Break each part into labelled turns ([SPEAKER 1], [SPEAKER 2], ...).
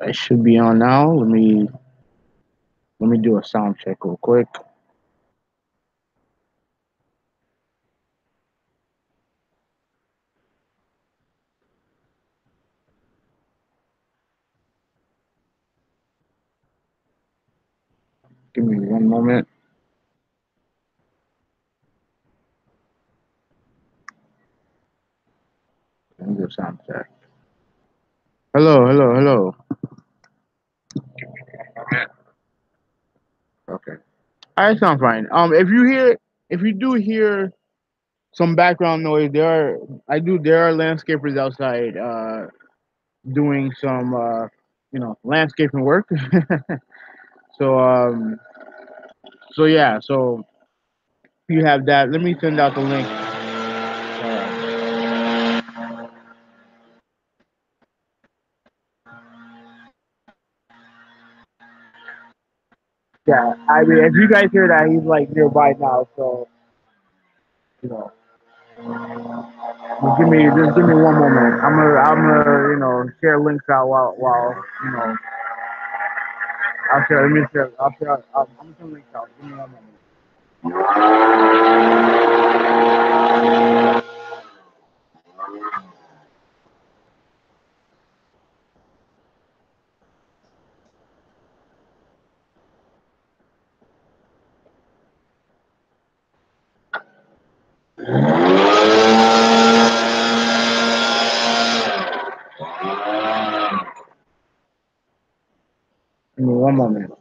[SPEAKER 1] I should be on now. Let me do a sound check real quick. Give me one moment. Let me do a sound check. Hello, hello, hello. Okay. I sound fine. If you do hear some background noise, there are landscapers outside, doing some, landscaping work. so, yeah, so you have that. Let me send out the link. Yeah, I mean, if you guys hear that, he's like nearby now. So, you know, just give me one moment. Share links out while I'll share. Let me share. I'll share. I'm gonna send links out. Give me one moment. Give me one moment.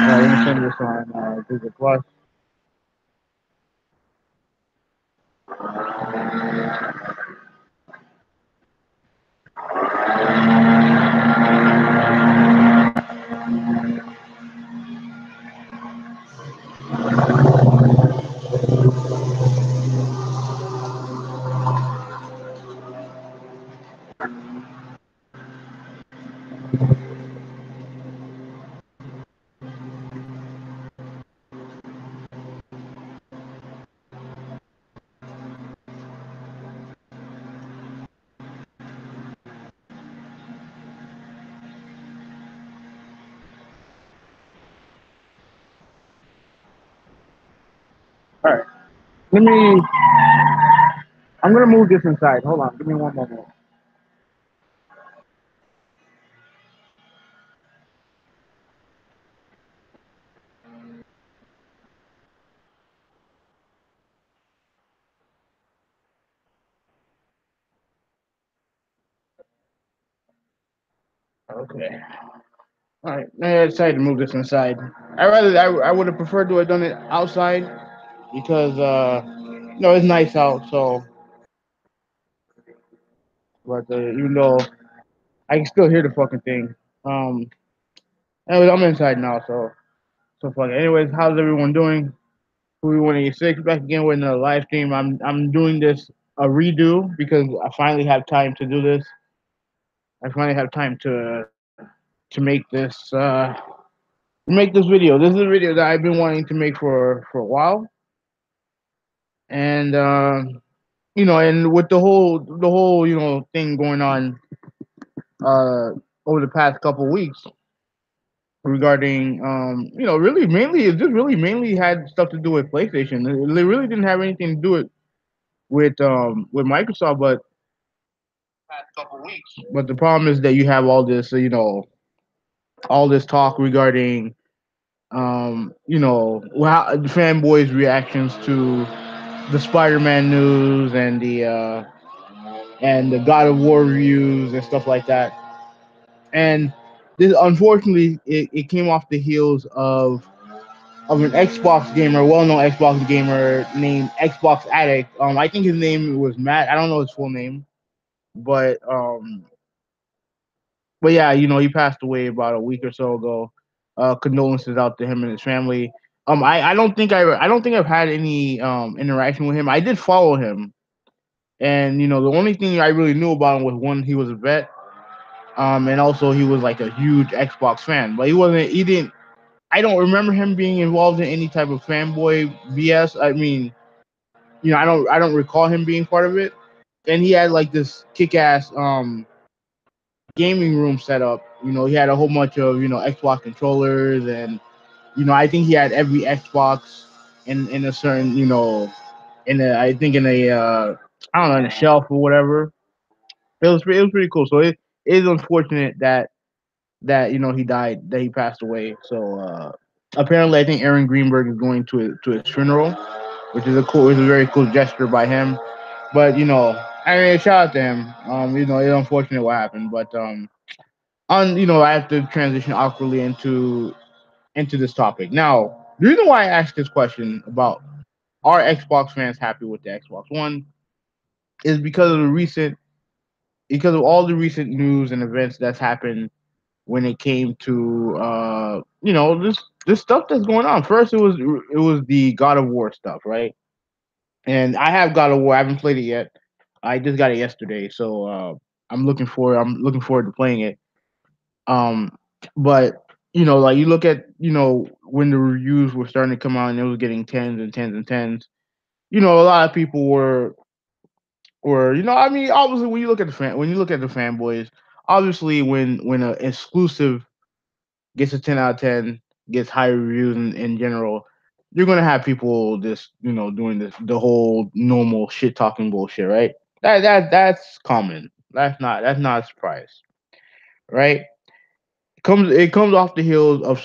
[SPEAKER 1] Let me send this on Google Plus. All right. Let me. I'm gonna move this inside. Hold on. Give me one moment. Okay. All right. I decided to move this inside. I would have preferred to have done it outside because it's nice out. So, but even though I can still hear the fucking thing. Um. Anyways, I'm inside now. So fuck it. Anyways, how's everyone doing? Who we want to get sick? Back again with another live stream. I'm doing this a redo because I finally have time to do this. I finally have time to make this video. This is a video that I've been wanting to make for a while, and and with the whole thing going on uh over the past couple weeks regarding really mainly it just really mainly had stuff to do with PlayStation. It really didn't have anything to do with Microsoft, but past couple weeks. But the problem is that you have all this all this talk regarding how the fanboys reactions to the Spider-Man news and the God of War reviews and stuff like that. And this, unfortunately, it came off the heels of an Xbox gamer, well-known Xbox gamer named Xbox Addict. I think his name was Matt. I don't know his full name, but yeah, he passed away about a week or so ago. condolences out to him and his family. I don't think I've had any interaction with him. I did follow him, and the only thing I really knew about him was one, he was a vet, and also he was like a huge Xbox fan. But he wasn't. He didn't. I don't remember him being involved in any type of fanboy BS. I mean, I don't recall him being part of it. And he had like this kick-ass gaming room set up. He had a whole bunch of Xbox controllers, and I think he had every Xbox in a certain in a I think in a I don't know, in a shelf or whatever. It was pretty cool. So it is unfortunate that he died, that he passed away. So apparently, I think Aaron Greenberg is going to his funeral, which is a very cool gesture by him. But I mean, shout out to him. It's unfortunate what happened, but I have to transition awkwardly into this topic. Now, the reason why I asked this question about are Xbox fans happy with the Xbox One is because of all the recent news and events that's happened when it came to this stuff that's going on. First, it was the God of War stuff, right? And I have God of War. I haven't played it yet. I just got it yesterday, so I'm looking forward to playing it. Um, but like you look at when the reviews were starting to come out and it was getting tens and tens and tens. A lot of people were I mean, obviously when you look at the fanboys, obviously when an exclusive gets a 10 out of 10, gets high reviews in general, you're gonna have people just doing the whole normal shit talking bullshit, right? That's common. That's not a surprise, right? It comes off the heels of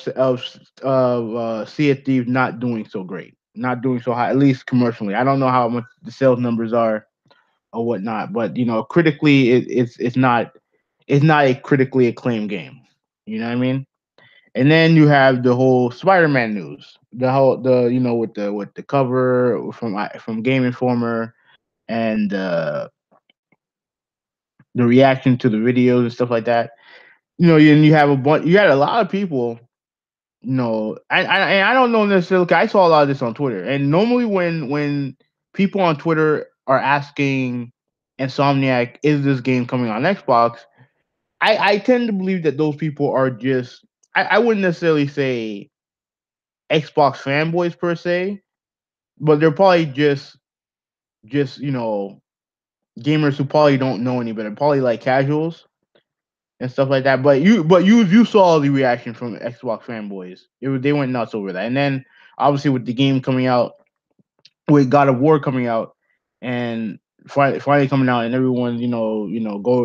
[SPEAKER 1] Sea of Thieves not doing so great, not doing so high, at least commercially. I don't know how much the sales numbers are or whatnot, but critically, it's not a critically acclaimed game. You know what I mean? And then you have the whole Spider-Man news, the with the cover from Game Informer, and the reaction to the videos and stuff like that. And you had a lot of people. I don't know necessarily. 'Cause I saw a lot of this on Twitter, and normally when people on Twitter are asking Insomniac, "Is this game coming on Xbox?" I tend to believe that those people are just I wouldn't necessarily say Xbox fanboys per se, but they're probably just gamers who probably don't know any better, probably like casuals and stuff like that. But you saw the reaction from Xbox fanboys. They went nuts over that, and then obviously with the game coming out, with God of War coming out, and Friday coming out, and everyone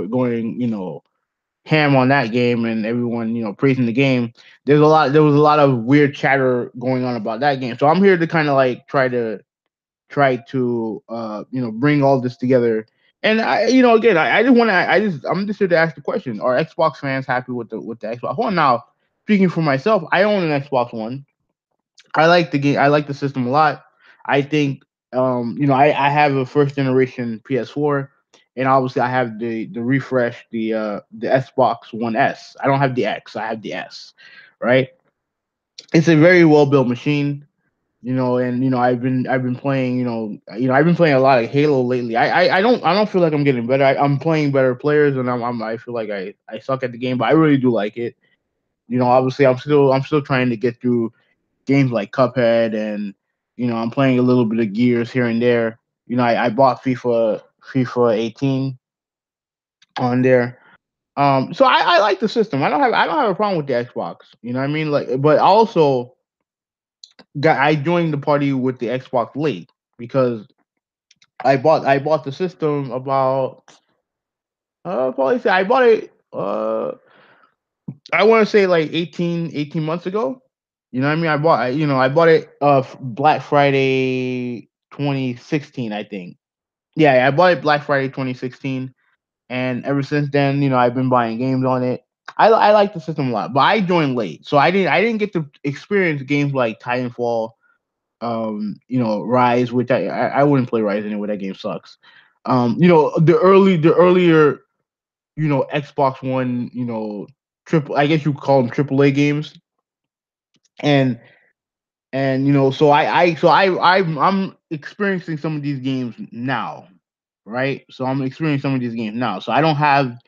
[SPEAKER 1] going ham on that game, and everyone praising the game. There was a lot of weird chatter going on about that game. So I'm here to kind of like try to bring all this together. And again, I'm just here to ask the question: are Xbox fans happy with the Xbox One? Now, speaking for myself, I own an Xbox One. I like the game. I like the system a lot. I think I have a first generation PS4, and obviously I have the refresh, the Xbox One S. I don't have the X. I have the S. Right. It's a very well built machine. And I've been playing. I've been playing a lot of Halo lately. I don't feel like I'm getting better. I'm playing better players, and I feel like I suck at the game, but I really do like it. Obviously I'm still trying to get through games like Cuphead, and I'm playing a little bit of Gears here and there. I bought FIFA 18 on there. So I like the system. I don't have a problem with the Xbox. You know what I mean? Like, but also I joined the party with the Xbox late because I bought the system about probably say I bought it I want to say like 18 months ago. You know what I mean? I bought it Black Friday 2016, I think. Yeah, I bought it Black Friday 2016, and ever since then, I've been buying games on it. I like the system a lot, but I joined late, so I didn't get to experience games like Titanfall, Rise, which I wouldn't play Rise anyway. That game sucks. The earlier Xbox One, triple. I guess you call them AAA games. and I'm experiencing some of these games now, right? So I'm experiencing some of these games now. So I don't have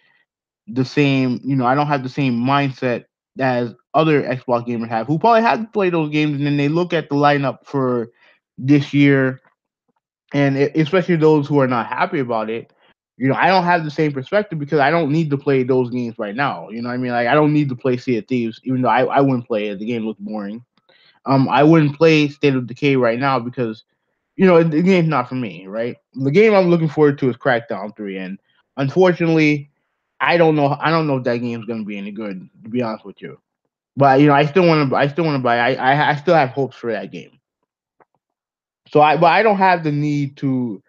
[SPEAKER 1] the same, I don't have the same mindset as other Xbox gamers have, who probably have to play those games, and then they look at the lineup for this year, and especially those who are not happy about it. I don't have the same perspective because I don't need to play those games right now. You know what I mean? Like I don't need to play Sea of Thieves, even though I wouldn't play it. The game looks boring. I wouldn't play State of Decay right now because the game's not for me, right? The game I'm looking forward to is Crackdown 3, and unfortunately, I don't know if that game's gonna be any good, to be honest with you. But I still want to buy. I still have hopes for that game. But I don't have the need to,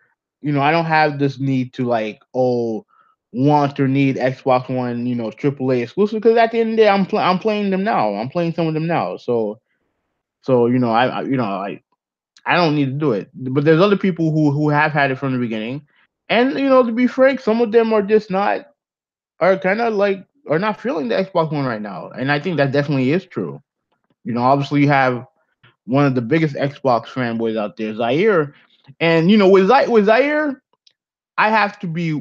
[SPEAKER 1] I don't have this need to like, want or need Xbox One, AAA exclusive, because at the end of the day, I'm playing them now. I'm playing some of them now. So I don't need to do it. But there's other people who have had it from the beginning, and to be frank, some of them are kind of like are not feeling the Xbox One right now, and I think that definitely is true. Obviously you have one of the biggest Xbox fanboys out there, Zaire, and with Zaire, I have to be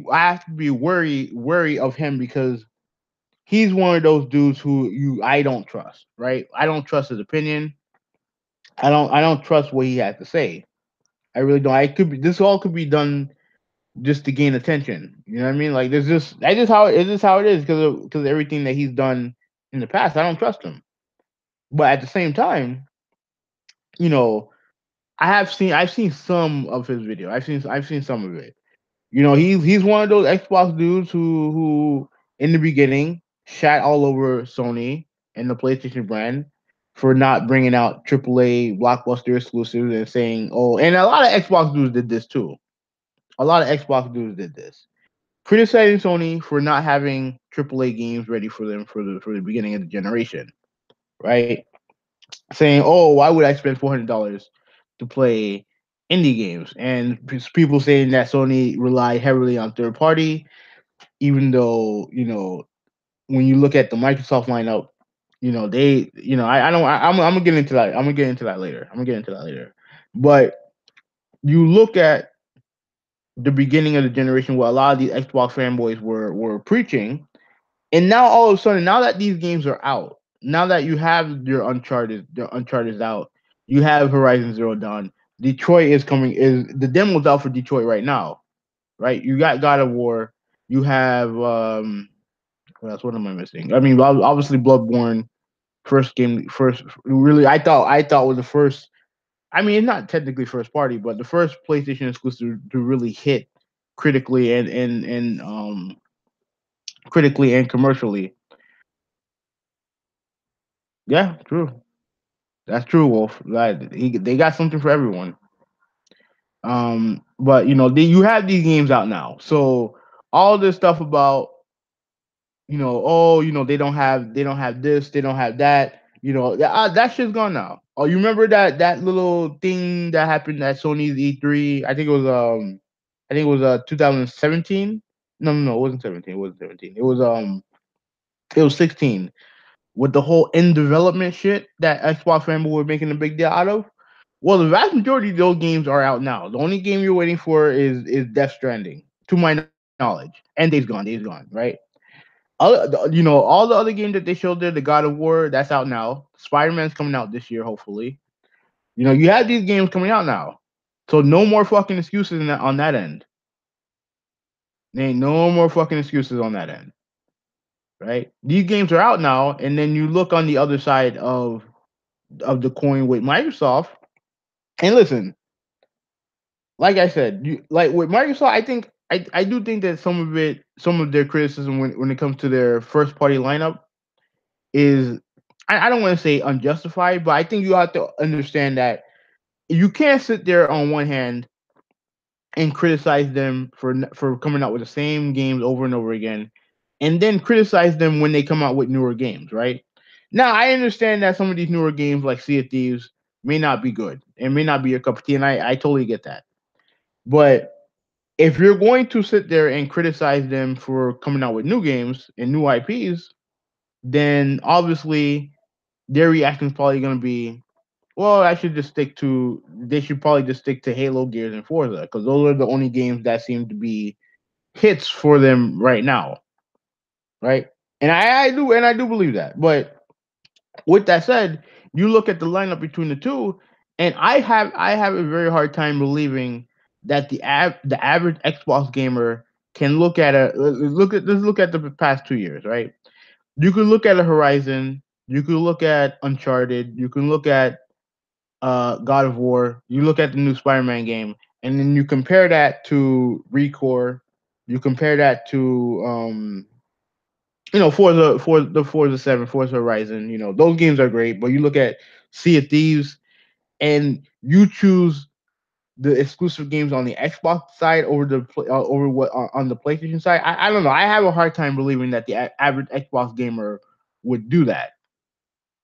[SPEAKER 1] worry of him because he's one of those dudes who I don't trust, right? I don't trust his opinion. I don't trust what he has to say. I really don't. I could be This all could be done just to gain attention. You know what I mean? Like there's just that's just how it's just how it is because of everything that he's done in the past. I don't trust him. But at the same time, you know, I've seen some of his video. I've seen some of it. He's one of those Xbox dudes who in the beginning shat all over Sony and the PlayStation brand for not bringing out AAA blockbuster exclusives and saying, "Oh," and a lot of Xbox dudes did this too. A lot of Xbox dudes did this, criticizing Sony for not having AAA games ready for them for the beginning of the generation, right? Saying, "Oh, why would I spend $400 to play indie games?" And people saying that Sony relied heavily on third party, even though when you look at the Microsoft lineup, they, I don't, I'm gonna get into that. I'm gonna get into that later. I'm gonna get into that later. But you look at the beginning of the generation where a lot of these Xbox fanboys were preaching, and now all of a sudden, now that these games are out, now that you have your Uncharted out, you have Horizon Zero Dawn. Detroit is coming. Is the demo's out for Detroit right now? Right. You got God of War. You have what else? What am I missing? I mean, obviously Bloodborne. First game, first really. I thought was the first. I mean, it's not technically first party, but the first PlayStation exclusive to really hit critically and commercially. Yeah, true. That's true, Wolf. Like they got something for everyone. But you have these games out now, so all this stuff about oh, they don't have this, they don't have that. That shit's gone now. Oh, you remember that little thing that happened at Sony's E3? I think it was 2017. No, no, no, it wasn't 17. It wasn't 17. It was 16 with the whole in development shit that Xbox fanboy were making a big deal out of. Well, the vast majority of those games are out now. The only game you're waiting for is Death Stranding, to my knowledge, and Days Gone, right? All the other games that they showed there, the God of War, that's out now. Spider Man's coming out this year, hopefully. You have these games coming out now, so no more fucking excuses on that end. There ain't no more fucking excuses on that end, right? These games are out now, and then you look on the other side of the coin with Microsoft. And listen, like I said, like with Microsoft, I do think that some of their criticism when it comes to their first party lineup is, I don't want to say unjustified, but I think you have to understand that you can't sit there on one hand and criticize them for coming out with the same games over and over again, and then criticize them when they come out with newer games, right? Now I understand that some of these newer games like Sea of Thieves may not be good and may not be your cup of tea, and I totally get that. But if you're going to sit there and criticize them for coming out with new games and new IPs, then obviously their reaction is probably gonna be, well, I should just stick to. They should probably just stick to Halo, Gears, and Forza because those are the only games that seem to be hits for them right now, right? And I do believe that. But with that said, you look at the lineup between the two, and I have a very hard time believing that the average Xbox gamer can look at a let's look at the past 2 years, right? You could look at a Horizon, you could look at Uncharted, you can look at God of War, you look at the new Spider-Man game, and then you compare that to Recore, you compare that to Forza 7, Forza Horizon, those games are great, but you look at Sea of Thieves and you choose the exclusive games on the Xbox side over over what on the PlayStation side. I don't know. I have a hard time believing that the average Xbox gamer would do that.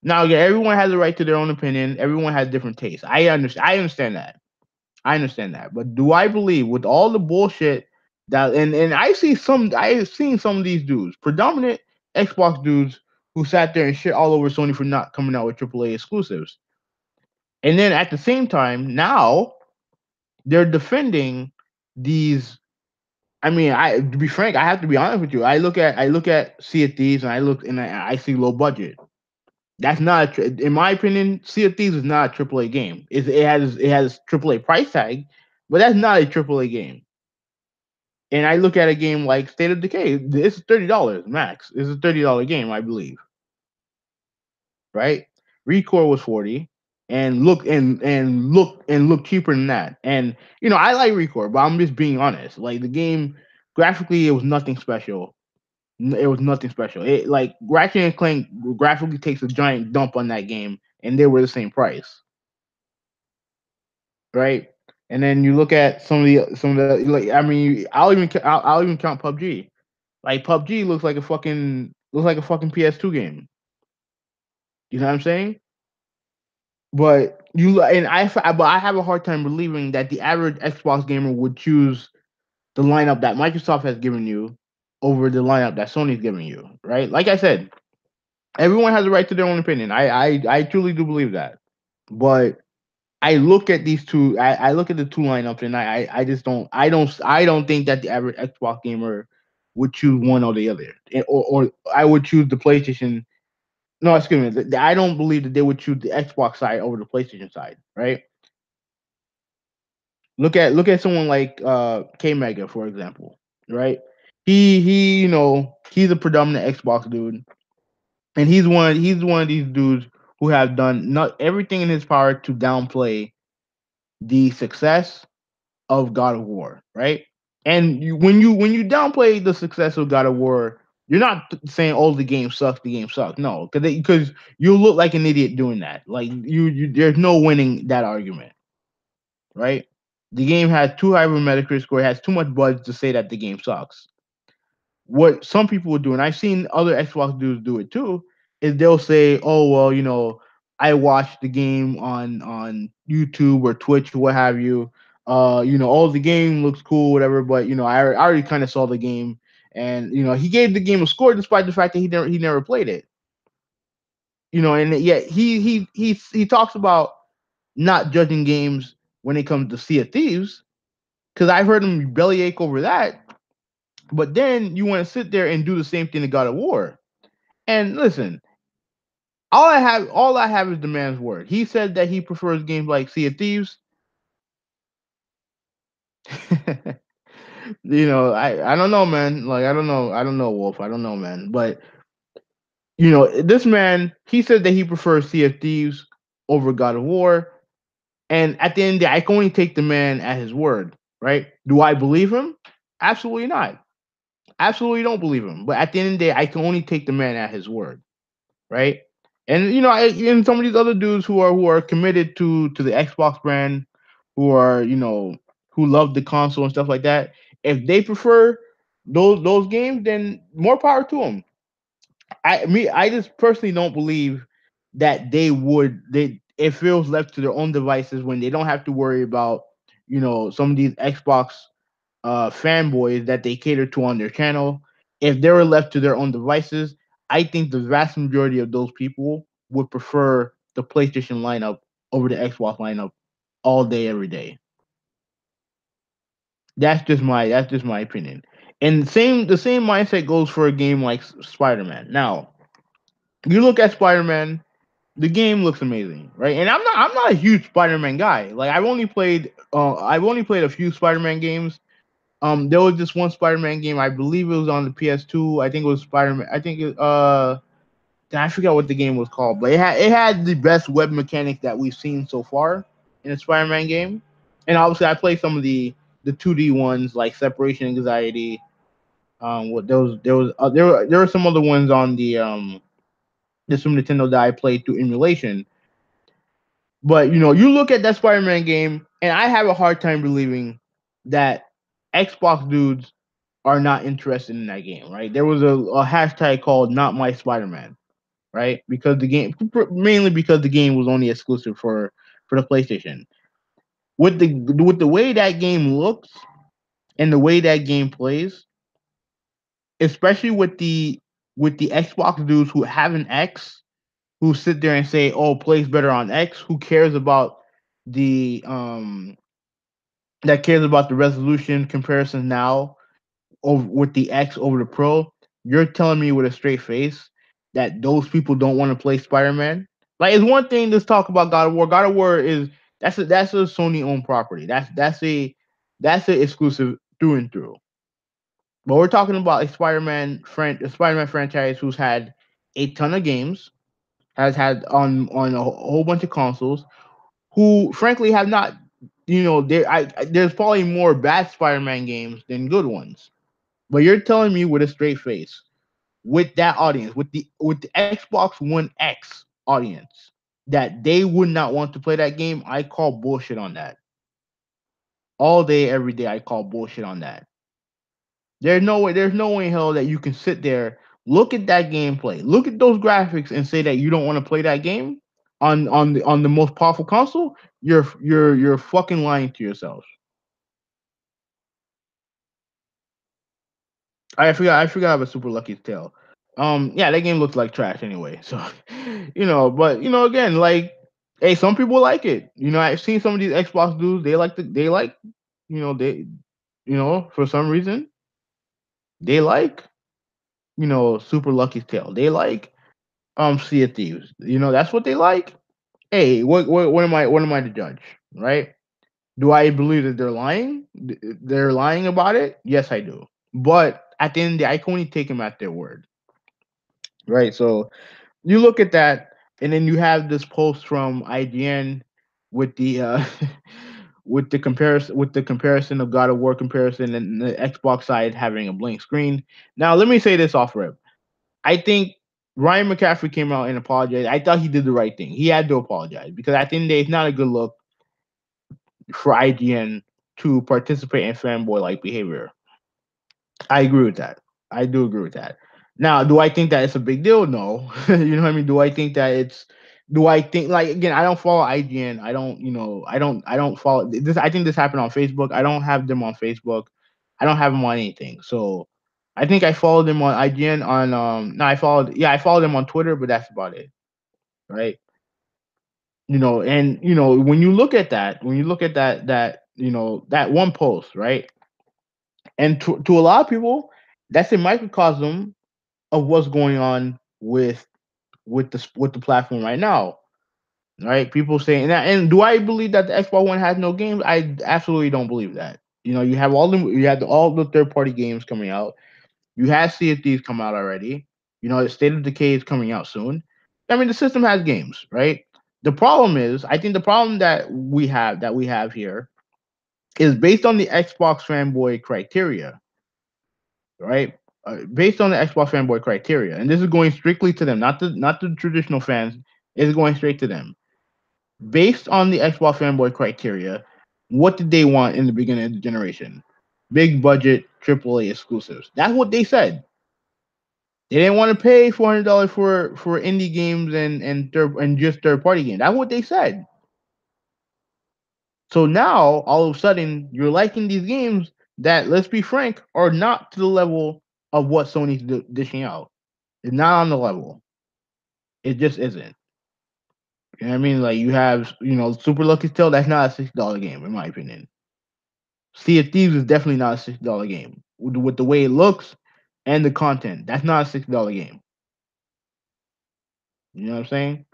[SPEAKER 1] Now, again, everyone has a right to their own opinion. Everyone has different tastes. I understand. I understand that. I understand that. But do I believe with all the bullshit that and I've seen some of these dudes, predominant Xbox dudes who sat there and shit all over Sony for not coming out with AAA exclusives. And then at the same time, now they're defending these. I mean, I to be frank, I have to be honest with you. I look at Sea of Thieves and I see low budget. That's not in my opinion. Sea of Thieves is not a AAA game. It has AAA price tag, but that's not a AAA game. And I look at a game like State of Decay. It's $30 max. It's a $30 game, I believe. Right? Recore was 40, and look cheaper than that. And I like Recore, but I'm just being honest. Like the game, graphically, it was nothing special. It was nothing special. It like Ratchet and Clank graphically takes a giant dump on that game, and they were the same price, right? And then you look at some of the like. I mean, I'll even count PUBG. Like PUBG looks like a fucking PS2 game. You know what I'm saying? But but I have a hard time believing that the average Xbox gamer would choose the lineup that Microsoft has given you over the lineup that Sony's giving you, right? Like I said, everyone has a right to their own opinion. I truly do believe that. But I look at these two. I look at the two lineups, and I just don't think that the average Xbox gamer would choose one or the other, or I would choose the PlayStation. No, excuse me. I don't believe that they would choose the Xbox side over the PlayStation side. Right? Look at someone like K Mega, for example. Right? He's a predominant Xbox dude, and he's one of these dudes who have done not everything in his power to downplay the success of God of War, right? And when you downplay the success of God of War, you're not saying, "Oh, the game sucks. The game sucks." No, because you look like an idiot doing that. Like there's no winning that argument, right? The game has too high of a Metacritic score. It has too much buzz to say that the game sucks. What some people will do, and I've seen other Xbox dudes do it too, is they'll say, "Oh well, I watched the game on YouTube or Twitch or what have you. Oh, the game looks cool, whatever. But I already kind of saw the game, and he gave the game a score despite the fact that he never played it. And yet he talks about not judging games when it comes to Sea of Thieves, because I've heard him bellyache over that. But then you want to sit there and do the same thing to God of War. And listen, all I have is the man's word. He said that he prefers games like Sea of Thieves. I don't know, man. Like I don't know, Wolf. I don't know, man. But this man, he said that he prefers Sea of Thieves over God of War. And at the end of the day, I can only take the man at his word, right? Do I believe him? Absolutely not. Absolutely don't believe him. But at the end of the day, I can only take the man at his word, right? And and some of these other dudes who are committed to the Xbox brand, who are who love the console and stuff like that. If they prefer those games, then more power to them. I just personally don't believe that they would. They If it was left to their own devices when they don't have to worry about some of these Xbox fanboys that they cater to on their channel. If they were left to their own devices, I think the vast majority of those people would prefer the PlayStation lineup over the Xbox lineup all day, every day. That's just my opinion. And the same mindset goes for a game like Spider Man. Now, you look at Spider Man, the game looks amazing, right? And I'm not a huge Spider Man guy. Like I've only played a few Spider Man games. There was this one Spider Man game, I believe it was on the PS2. I think it was Spider Man. I think I forgot what the game was called, but it had the best web mechanics that we've seen so far in a Spider-Man game. And obviously, I played some of the 2D ones like Separation Anxiety. What there were some other ones on the Super Nintendo that I played through emulation. But you look at that Spider-Man game, and I have a hard time believing that Xbox dudes are not interested in that game. Right? There was a hashtag called Not My Spider-Man, right? Because the game, mainly because the game was only exclusive for the PlayStation. With the way that game looks and the way that game plays, especially with the Xbox dudes who have an X, who sit there and say, "Oh, plays better on X." Who cares about the that cares about the resolution comparisons now over with the X over the Pro? You're telling me with a straight face that those people don't want to play Spider-Man? Like, it's one thing to talk about God of War. God of War is that's a Sony owned property. That's a exclusive through and through. But we're talking about a Spider-Man franchise who's had a ton of games, has had on a whole bunch of consoles, who frankly have not, there's probably more bad Spider-Man games than good ones. But you're telling me with a straight face, with that audience, with the Xbox One X audience, that they would not want to play that game, I call bullshit on that. All day, every day, I call bullshit on that. There's no way in hell that you can sit there, look at that gameplay, look at those graphics, and say that you don't want to play that game on the most powerful console. You're fucking lying to yourself. I forgot about Super Lucky's Tale. Yeah, that game looks like trash anyway. So, but again, like, hey, some people like it. I've seen some of these Xbox dudes. They like, they, for some reason, they like, Super Lucky's Tale. They like, Sea of Thieves. That's what they like. Hey, what am I to judge, right? Do I believe that they're lying? They're lying about it? Yes, I do. But at the end of the day, I can only take them at their word, right? So you look at that, and then you have this post from IGN with the with the comparison of God of War comparison and the Xbox side having a blank screen. Now, let me say this off rip. I think Ryan McCaffrey came out and apologized. I thought he did the right thing. He had to apologize because at the end of the day, it's not a good look for IGN to participate in fanboy like behavior. I agree with that. I do agree with that. Now, do I think that it's a big deal? No. You know what I mean? Do I think, like, again, I don't follow IGN. I don't follow this. I think this happened on Facebook. I don't have them on Facebook. I don't have them on anything. So I think I followed them on IGN on no, I followed them on Twitter, but that's about it. Right? And when you look at that one post, right? And to a lot of people, that's a microcosm of what's going on with the platform right now, right? People saying that, and do I believe that the Xbox One has no games? I absolutely don't believe that. You have all the third party games coming out. You have Sea of Thieves come out already. The State of Decay is coming out soon. I mean, the system has games, right? I think the problem that we have here is based on the Xbox fanboy criteria, right? Based on the Xbox fanboy criteria, and this is going strictly to them, not the traditional fans. It's going straight to them. Based on the Xbox fanboy criteria, what did they want in the beginning of the generation? Big budget AAA exclusives. That's what they said. They didn't want to pay $400 for indie games and just third party games. That's what they said. So now all of a sudden you're liking these games that, let's be frank, are not to the level of what Sony's dishing out. It's not on the level. It just isn't. You know what I mean? Like you have, Super Lucky Tale. That's not a $60 game, in my opinion. Sea of Thieves is definitely not a $60 game with the way it looks and the content. That's not a $60 game. You know what I'm saying?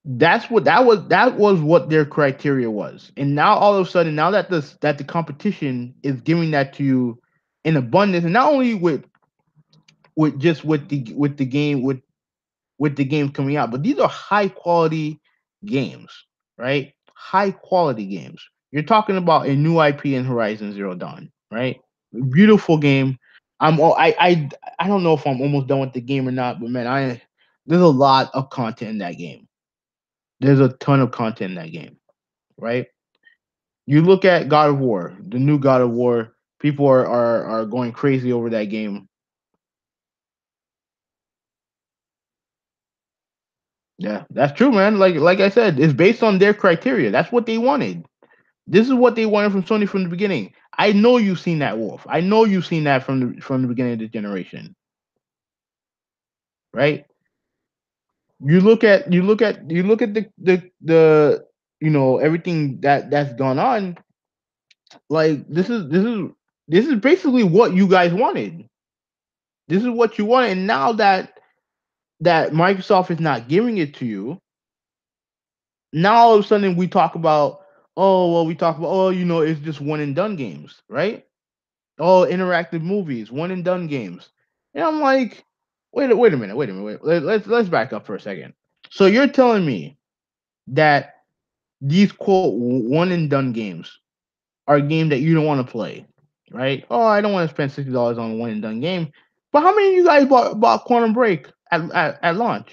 [SPEAKER 1] That was what their criteria was. And now all of a sudden, now that the competition is giving that to you in abundance, and not only with just with the games coming out, but these are high quality games, right? High quality games. You're talking about a new IP in Horizon Zero Dawn, right? Beautiful game. I don't know if I'm almost done with the game or not, but man, I there's a lot of content in that game. There's a ton of content in that game, right? You look at God of War, the new God of War. People are going crazy over that game. Yeah, that's true, man. Like I said, it's based on their criteria. That's what they wanted. This is what they wanted from Sony from the beginning. I know you've seen that, Wolf. I know you've seen that from the beginning of the generation, right? You look at the everything that's gone on. Like this is basically what you guys wanted. This is what you wanted, and now that Microsoft is not giving it to you, now all of a sudden we talk about, it's just one and done games, right? Oh, interactive movies, one and done games. And I'm like, wait a minute, let's back up for a second. So you're telling me that these quote one and done games are a game that you don't want to play, right? Oh, I don't want to spend $60 on a one and done game. But how many of you guys bought Quantum Break at launch?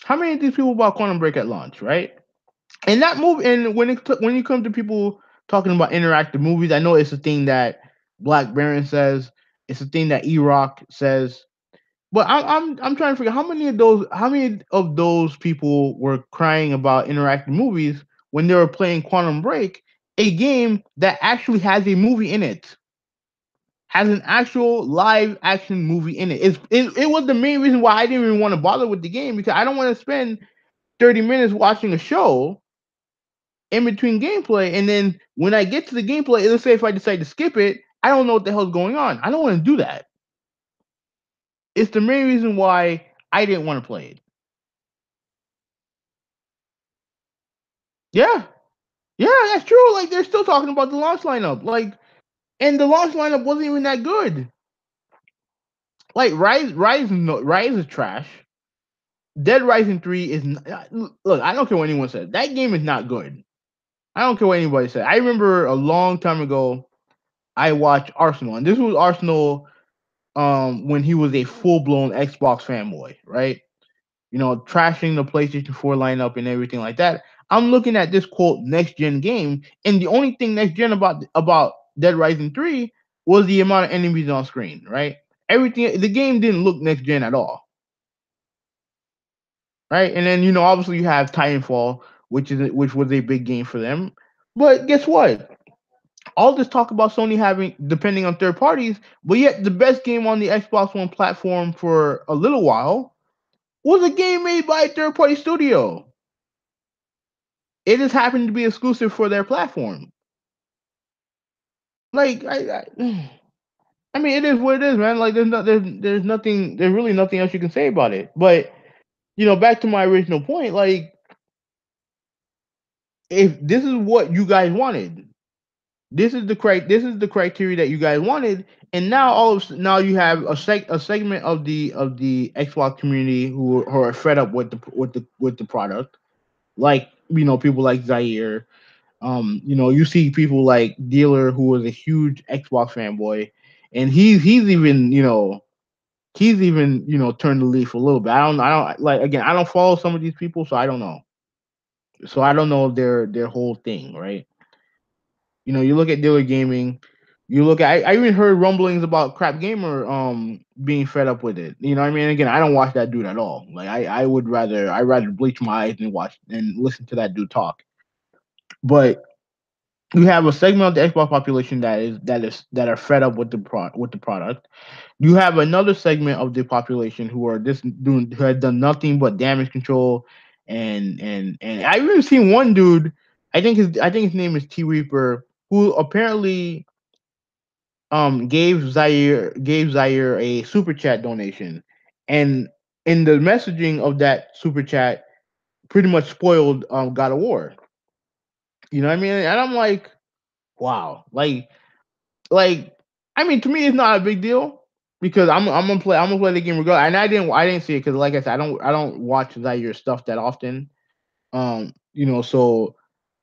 [SPEAKER 1] How many of these people bought Quantum Break at launch, right? And that movie, and when you come to people talking about interactive movies, I know it's a thing that Black Baron says, it's a thing that E Rock says, but I'm trying to figure how many of those people were crying about interactive movies when they were playing Quantum Break, a game that actually has a movie in it, has an actual live action movie in it. It was the main reason why I didn't even want to bother with the game, because I don't want to spend 30 minutes watching a show in between gameplay, and then when I get to the gameplay, let's say if I decide to skip it, I don't know what the hell's going on. I don't want to do that. It's the main reason why I didn't want to play it. Yeah, yeah, that's true. Like they're still talking about the launch lineup, and the launch lineup wasn't even that good. Like Rise is trash. Dead Rising 3 is look. I don't care what anyone says. That game is not good. I don't care what anybody said. I remember a long time ago, I watched Arsenal, and this was Arsenal when he was a full blown Xbox fanboy, right? Trashing the PlayStation 4 lineup and everything like that. I'm looking at this quote next gen game, and the only thing next gen about Dead Rising 3 was the amount of enemies on screen, right? Everything the game didn't look next gen at all, right? And then obviously you have Titanfall, which was a big game for them. But guess what? All this talk about Sony having depending on third parties, but yet the best game on the Xbox One platform for a little while was a game made by a third party studio. It just happened to be exclusive for their platform. Like I mean, it is what it is, man. Like there's really nothing else you can say about it. But back to my original point, like if this is what you guys wanted, this is the criteria that you guys wanted, and now now you have a segment of the Xbox community who are fed up with the product, like people like Zaire. You see people like Dealer, who was a huge Xbox fanboy, and he's even turned the leaf a little bit. I don't like again. I don't follow some of these people, so I don't know. So I don't know their whole thing, right? You look at Dealer Gaming. You look at I even heard rumblings about Crap Gamer being fed up with it. You know what I mean? Again, I don't watch that dude at all. Like I rather bleach my eyes and watch and listen to that dude talk. But You have a segment of the Xbox population that are fed up with with the product. You have another segment of the population who are just doing who had done nothing but damage control, and I've even seen one dude. I think his name is T Reaper, who apparently gave Zaire a super chat donation, and in the messaging of that super chat, pretty much spoiled God of War. You know what I mean? And I'm like, wow, like I mean, to me, it's not a big deal because I'm gonna play the game regardless. And I didn't see it because, like I said, I don't watch Zaire stuff that often. You know, so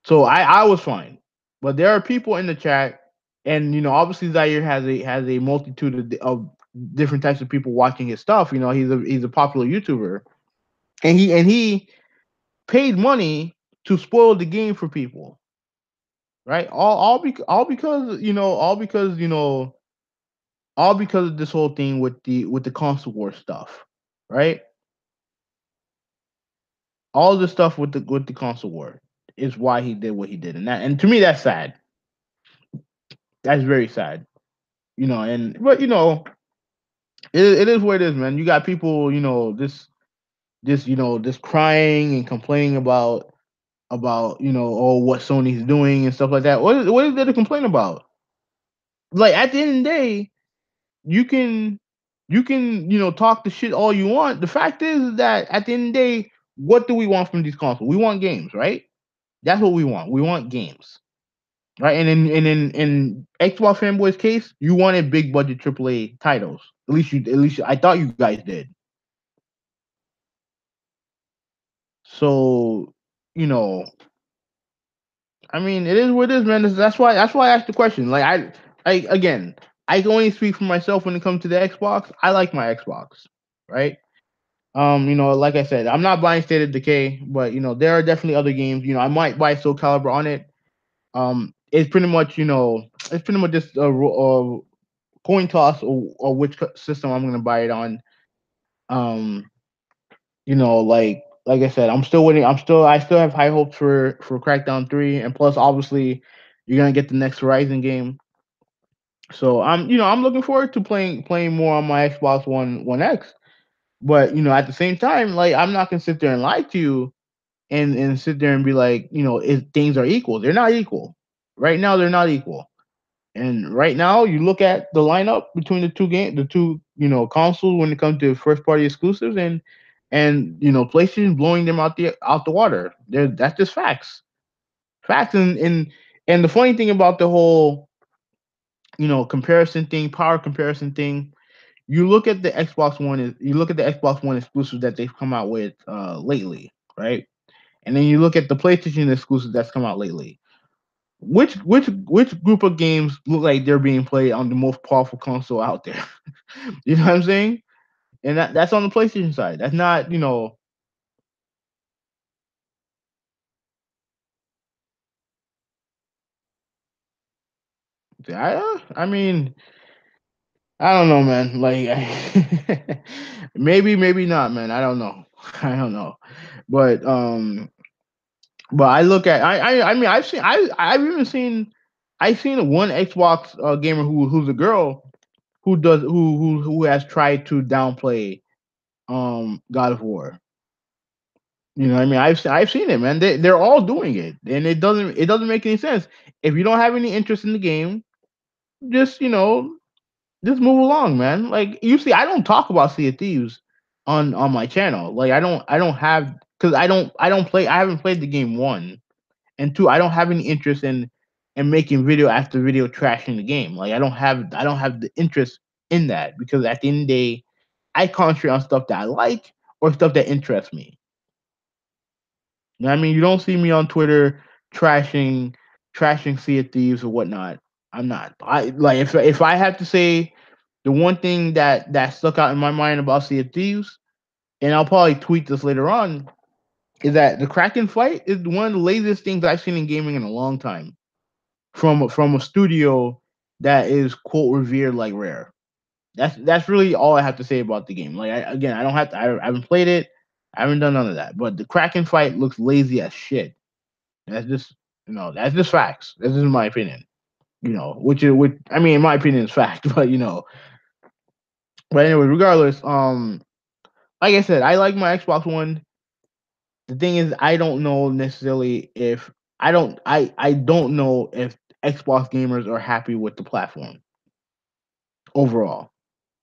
[SPEAKER 1] I was fine, but there are people in the chat, and obviously Zaire has a multitude of different types of people watching his stuff. He's a popular YouTuber, and he paid money to spoil the game for people, right? All because of this whole thing with the console war stuff, right? All the stuff with the console war is why he did what he did, and to me that's sad. That's very sad. And but it is what it is, man. You got people, this crying and complaining about oh what Sony's doing and stuff like that. What is there to complain about? Like at the end of the day, you can talk the shit all you want. The fact is that at the end of the day, what do we want from these consoles? We want games, right? That's what we want. We want games, right? And in Xbox fanboys case, you wanted big budget AAA titles. I thought you guys did. So you know, I mean, it is what it is, man. That's why I asked the question. Like again, I can only speak for myself when it comes to the Xbox. I like my Xbox, right? Like I said, I'm not buying State of Decay, but there are definitely other games. I might buy Soul Calibur on it. It's pretty much it's pretty much just a coin toss or which system I'm gonna buy it on. Um, like I said, I'm still waiting. I still have high hopes for Crackdown 3, and plus obviously you're gonna get the next Horizon game. So I'm looking forward to playing more on my Xbox One X. But at the same time, like I'm not gonna sit there and lie to you and sit there and be like, if things are equal. They're not equal. Right now they're not equal. And right now you look at the lineup between the two, consoles when it comes to first party exclusives, and PlayStation blowing them out the water. That's just facts. Facts. And the funny thing about the whole, comparison thing, power comparison thing, you look at the Xbox One exclusives that they've come out with lately, right? And then you look at the PlayStation exclusive that's come out lately. Which group of games look like they're being played on the most powerful console out there? You know what I'm saying? And that's on the PlayStation side. That's not, I mean, I don't know, man. Like, maybe not, man. I don't know. I don't know. But I look at I mean I've even seen I've seen one Xbox gamer who's a girl who has tried to downplay God of War. You know what I mean? I've seen it, man. They're all doing it, and it doesn't make any sense. If you don't have any interest in the game, just just move along, man. Like you see, I don't talk about Sea of Thieves on my channel. Like I don't have because I don't play. I haven't played the game one and two. I don't have any interest in making video after video trashing the game. Like I don't have the interest in that because at the end of the day, I concentrate on stuff that I like or stuff that interests me. You know what I mean? You don't see me on Twitter trashing Sea of Thieves or whatnot. I'm not. I like if I have to say the one thing that stuck out in my mind about Sea of Thieves, and I'll probably tweet this later on, is that the Kraken fight is one of the laziest things I've seen in gaming in a long time. From a studio that is quote revered like Rare. That's really all I have to say about the game. Like again, I don't have to. I haven't played it. I haven't done none of that. But the Kraken fight looks lazy as shit. That's just That's just facts. This is my opinion. Which I mean, in my opinion, is fact. But anyway, regardless, like I said, I like my Xbox One. The thing is, I don't know necessarily if I don't know if Xbox gamers are happy with the platform overall,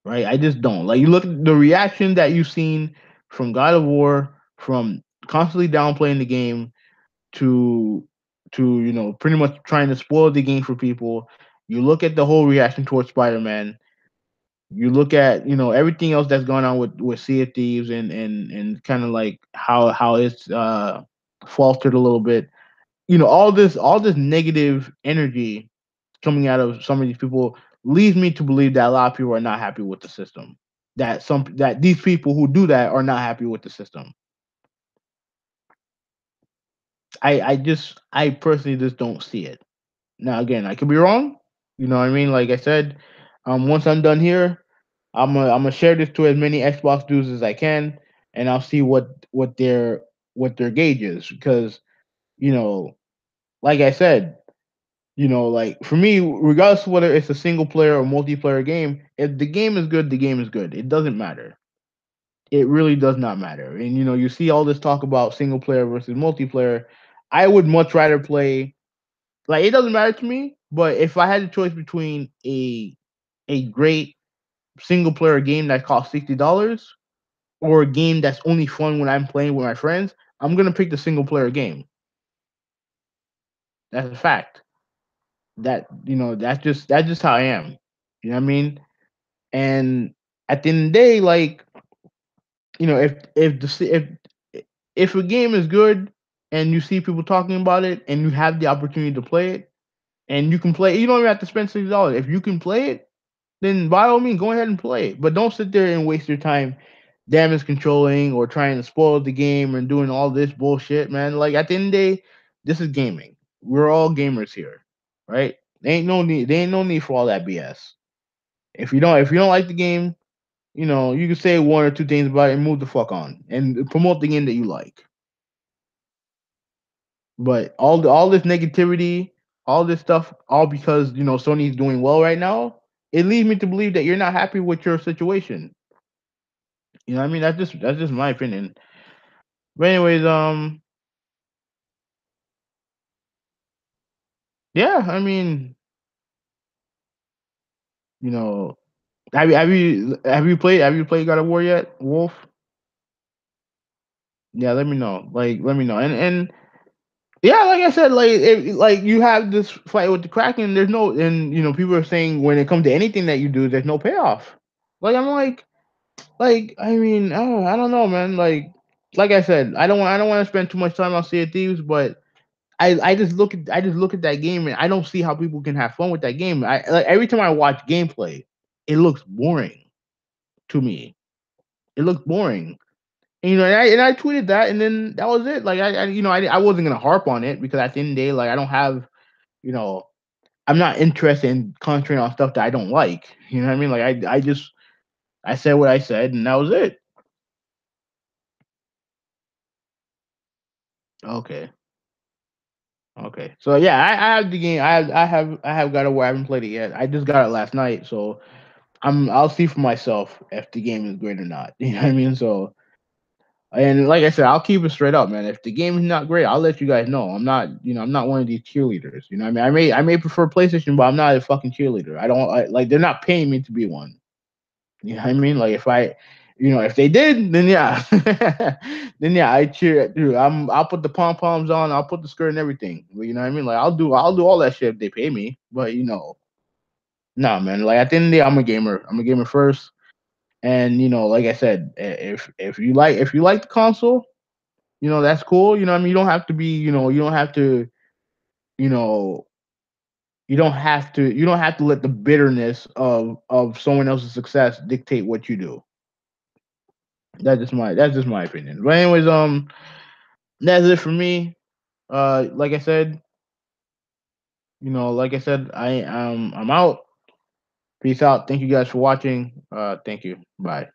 [SPEAKER 1] right? I just don't. Like, you look at the reaction that you've seen from God of War, from constantly downplaying the game to pretty much trying to spoil the game for people. You look at the whole reaction towards Spider-Man. You look at everything else that's going on with Sea of Thieves, and kind of like how it's faltered a little bit. All this negative energy coming out of some of these people leads me to believe that a lot of people are not happy with the system. That these people who do that are not happy with the system. I personally just don't see it. Now again, I could be wrong. You know what I mean? Like I said, once I'm done here, I'm gonna share this to as many Xbox dudes as I can, and I'll see what their gauge is. Because you know, like I said, like for me, regardless of whether it's a single player or multiplayer game, if the game is good, the game is good. It doesn't matter. It really does not matter. And you see all this talk about single player versus multiplayer. I would much rather play. Like, it doesn't matter to me, but if I had the choice between a great single player game that costs $60 or a game that's only fun when I'm playing with my friends, I'm gonna pick the single player game. That's a fact. That's just how I am. You know what I mean? And at the end of the day, like, if a game is good and you see people talking about it and you have the opportunity to play it and you can play, you don't even have to spend $60. If you can play it, then by all means go ahead and play it. But don't sit there and waste your time damage controlling or trying to spoil the game and doing all this bullshit, man. Like, at the end of the day, this is gaming. We're all gamers here, right? There ain't no need for all that BS. If you don't like the game, you can say one or two things about it and move the fuck on and promote the game that you like. But all this negativity, all this stuff, all because Sony's doing well right now, it leads me to believe that you're not happy with your situation. You know what I mean? That's just my opinion. But anyways, yeah, I mean, you know, have you played God of War yet, Wolf? Yeah, let me know. Like, let me know. And yeah, like I said, like you have this fight with the Kraken. There's no, and people are saying when it comes to anything that you do, there's no payoff. Like, I'm like I mean, I don't know, man. Like I said, I don't want to spend too much time on Sea of Thieves, but I just look at that game and I don't see how people can have fun with that game. Every time I watch gameplay, it looks boring to me. It looks boring. And I tweeted that, and then that was it. Like, I wasn't gonna harp on it because at the end of the day, like, I don't have, you know, I'm not interested in concentrating on stuff that I don't like. You know what I mean? Like, I said what I said, and that was it. Okay, okay. So yeah, I have the game. I have got it where I haven't played it yet. I just got it last night, so I'll see for myself if the game is great or not. You know what I mean? So, and like I said, I'll keep it straight up, man. If the game is not great, I'll let you guys know. I'm not one of these cheerleaders. You know what I mean? I may prefer PlayStation, but I'm not a fucking cheerleader. Like, they're not paying me to be one. You know what I mean? Like, if they did, then yeah, then yeah, I cheer. Dude, I'll put the pom poms on. I'll put the skirt and everything. You know what I mean? Like, I'll do all that shit if they pay me. But nah, man. Like, at the end of the day, I'm a gamer. I'm a gamer first. And like I said, if you like the console, that's cool. You know what I mean? You don't have to be, you don't have to, you know, you don't have to let the bitterness of someone else's success dictate what you do. That's just my opinion. But anyways, that's it for me. Like I said, I'm out. Peace out. Thank you guys for watching. Thank you. Bye.